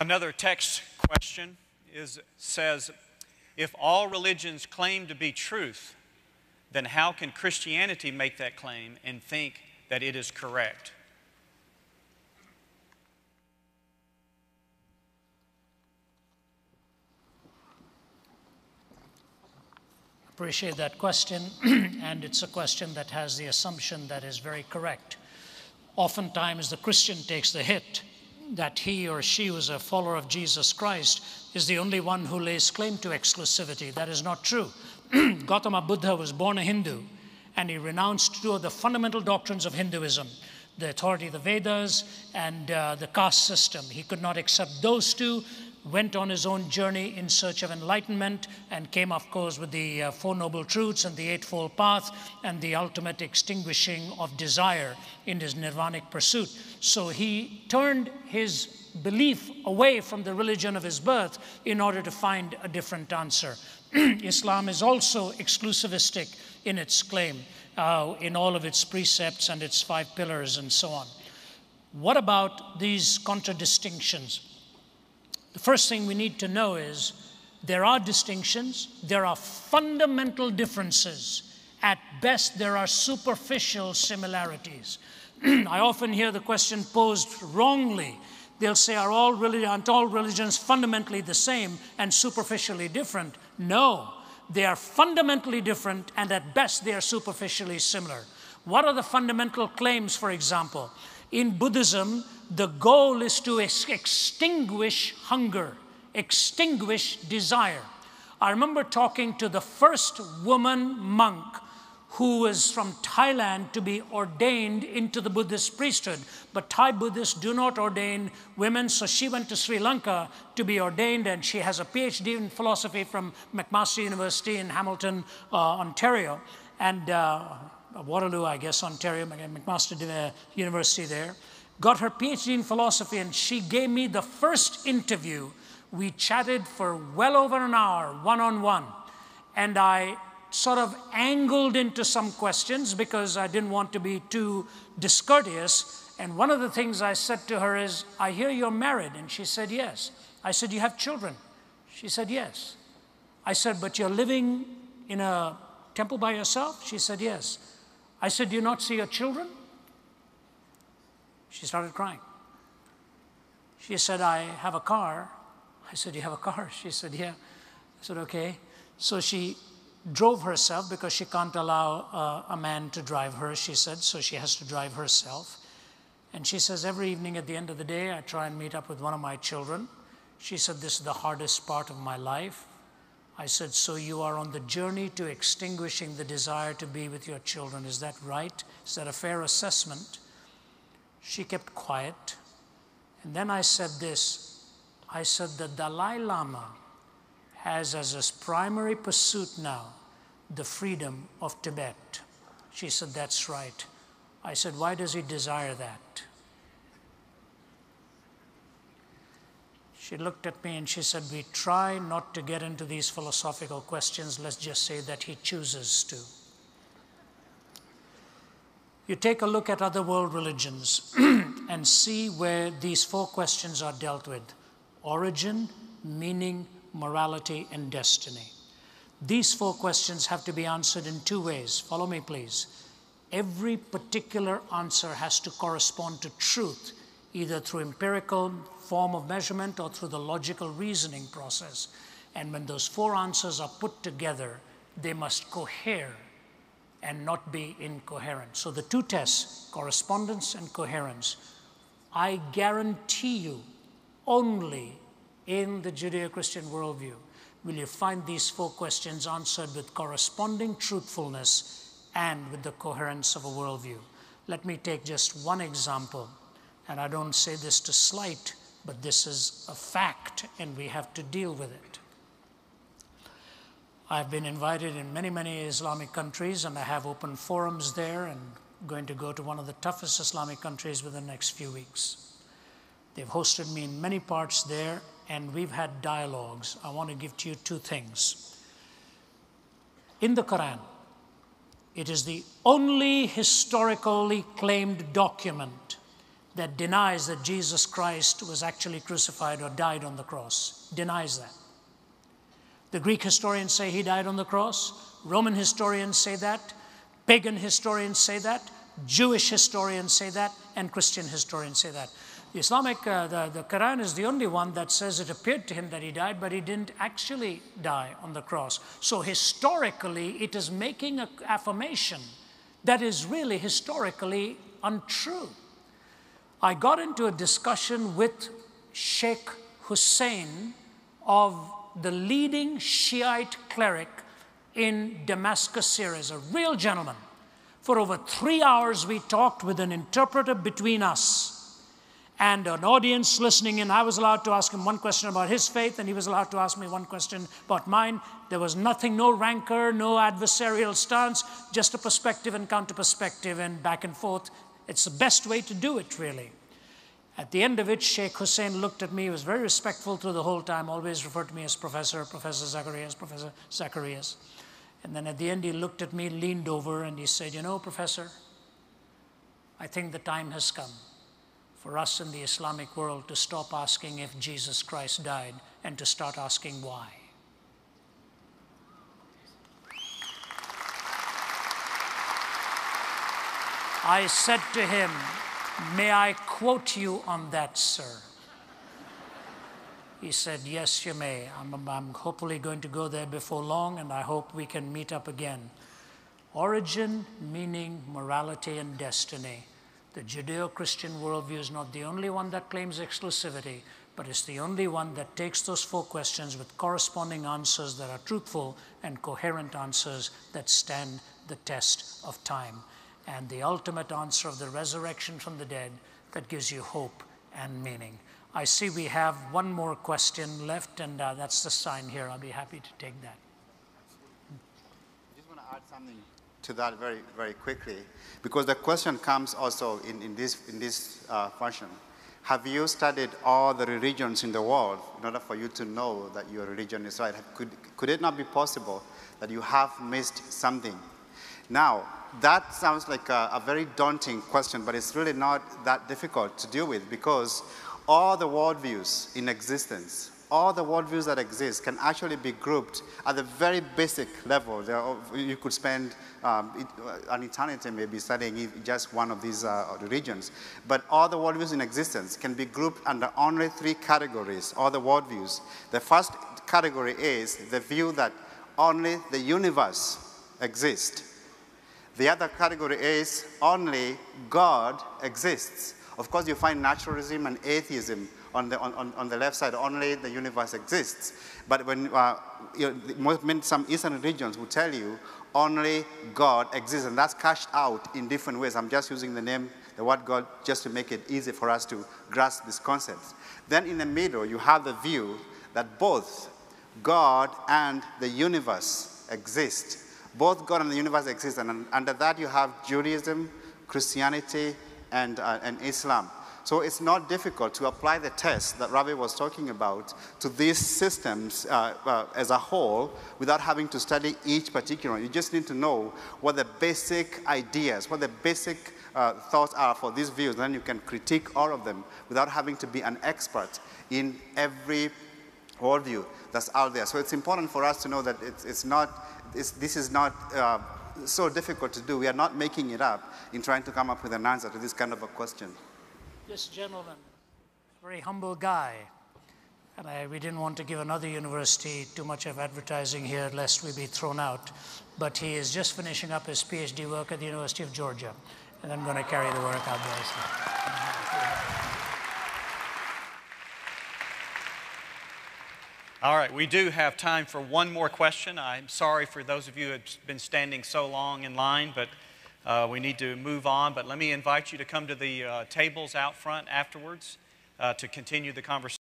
Another text question says, if all religions claim to be truth, then how can Christianity make that claim and think that it is correct? Appreciate that question, and it's a question that has the assumption that is very correct. Oftentimes the Christian takes the hit that he or she who is a follower of Jesus Christ is the only one who lays claim to exclusivity. That is not true. Gautama Buddha was born a Hindu, and he renounced two of the fundamental doctrines of Hinduism, the authority of the Vedas and the caste system. He could not accept those two, went on his own journey in search of enlightenment, and came, of course, with the Four Noble Truths and the Eightfold Path and the ultimate extinguishing of desire in his nirvanic pursuit. So he turned his belief away from the religion of his birth in order to find a different answer. Islam is also exclusivistic in its claim, in all of its precepts and its 5 pillars and so on. What about these contradistinctions? The first thing we need to know is there are distinctions, there are fundamental differences. At best, there are superficial similarities. I often hear the question posed wrongly. They'll say, aren't all religions fundamentally the same and superficially different? No, they are fundamentally different, and at best they are superficially similar. What are the fundamental claims, for example? In Buddhism, the goal is to extinguish hunger, extinguish desire. I remember talking to the first woman monk who was from Thailand to be ordained into the Buddhist priesthood. But Thai Buddhists do not ordain women, so she went to Sri Lanka to be ordained, and she has a PhD in philosophy from McMaster University in Hamilton, Ontario, and Waterloo, I guess, Ontario, McMaster University there. Got her PhD in philosophy, and she gave me the first interview. We chatted for well over an hour, one-on-one, and I sort of angled into some questions because I didn't want to be too discourteous. And one of the things I said to her is, I hear you're married. And she said, yes. I said, you have children? She said, yes. I said, but you're living in a temple by yourself? She said, yes. I said, do you not see your children? She started crying. She said, I have a car. I said, you have a car? She said, yeah. I said, okay. So she drove herself because she can't allow a man to drive her, she said, so she has to drive herself. And she says, every evening at the end of the day, I try and meet up with one of my children. She said, this is the hardest part of my life. I said, so you are on the journey to extinguishing the desire to be with your children. Is that right? Is that a fair assessment? She kept quiet. And then I said this. I said, the Dalai Lama has as his primary pursuit now the freedom of Tibet. She said, that's right. I said, why does he desire that? She looked at me and she said, we try not to get into these philosophical questions. Let's just say that he chooses to. You take a look at other world religions and see where these 4 questions are dealt with: origin, meaning, morality, and destiny. These 4 questions have to be answered in 2 ways. Follow me, please. Every particular answer has to correspond to truth, either through empirical form of measurement or through the logical reasoning process. And when those 4 answers are put together, they must cohere and not be incoherent. So the 2 tests, correspondence and coherence, I guarantee you only in the Judeo-Christian worldview will you find these 4 questions answered with corresponding truthfulness and with the coherence of a worldview. Let me take just one example, and I don't say this to slight, but this is a fact, and we have to deal with it. I've been invited in many, many Islamic countries, and I have open forums there, and going to go to one of the toughest Islamic countries within the next few weeks. They've hosted me in many parts there, and we've had dialogues. I want to give to you 2 things. In the Quran, it is the only historically claimed document that denies that Jesus Christ was actually crucified or died on the cross. Denies that. The Greek historians say he died on the cross. Roman historians say that. Pagan historians say that. Jewish historians say that. And Christian historians say that. The the Quran is the only one that says it appeared to him that he died, but he didn't actually die on the cross. So historically, it is making an affirmation that is really historically untrue. I got into a discussion with Sheikh Hussein of the leading Shiite cleric in Damascus, Syria, a real gentleman. For over 3 hours, we talked with an interpreter between us and an audience listening in. I was allowed to ask him one question about his faith, and he was allowed to ask me one question about mine. There was nothing, no rancor, no adversarial stance, just a perspective and counter-perspective and back and forth. It's the best way to do it, really. At the end of it, Sheikh Hussein looked at me. He was very respectful through the whole time, always referred to me as Professor Zacharias, Professor Zacharias. And then at the end, he looked at me, leaned over, and he said, "You know, Professor, I think the time has come for us in the Islamic world to stop asking if Jesus Christ died and to start asking why." I said to him, "May I quote you on that, sir?" He said, "Yes, you may. I'm hopefully going to go there before long, and I hope we can meet up again." Origin, meaning, morality, and destiny. The Judeo-Christian worldview is not the only one that claims exclusivity, but it's the only one that takes those 4 questions with corresponding answers that are truthful and coherent answers that stand the test of time. And the ultimate answer of the resurrection from the dead that gives you hope and meaning. I see we have one more question left, and that's the sign here. I'll be happy to take that. I just want to add something to that very, very quickly, because the question comes also in this fashion. Have you studied all the religions in the world in order for you to know that your religion is right? Could it not be possible that you have missed something? Now, that sounds like a very daunting question, but it's really not that difficult to deal with, because all the worldviews in existence, all the worldviews that exist can actually be grouped at the very basic level. You could spend an eternity maybe studying just one of these religions. But all the worldviews in existence can be grouped under only 3 categories, all the worldviews. The first category is the view that only the universe exists. The other category is only God exists. Of course, you find naturalism and atheism on the left side, only the universe exists. But when some Eastern religions will tell you only God exists, and that's cashed out in different ways. I'm just using the word God, just to make it easy for us to grasp these concepts. Then in the middle, you have the view that both God and the universe exist. Both God and the universe exist, and under that you have Judaism, Christianity, and Islam. So it's not difficult to apply the test that Ravi was talking about to these systems as a whole without having to study each particular one. You just need to know what the basic ideas, what the basic thoughts are for these views. Then you can critique all of them without having to be an expert in every worldview that's out there. So it's important for us to know that this is not so difficult to do. We are not making it up in trying to come up with an answer to this kind of a question. This gentleman, very humble guy, and we didn't want to give another university too much of advertising here lest we be thrown out, but he is just finishing up his PhD work at the University of Georgia, and I'm going to carry the work out there. All right, we do have time for one more question. I'm sorry for those of you who have been standing so long in line, but we need to move on. But let me invite you to come to the tables out front afterwards to continue the conversation.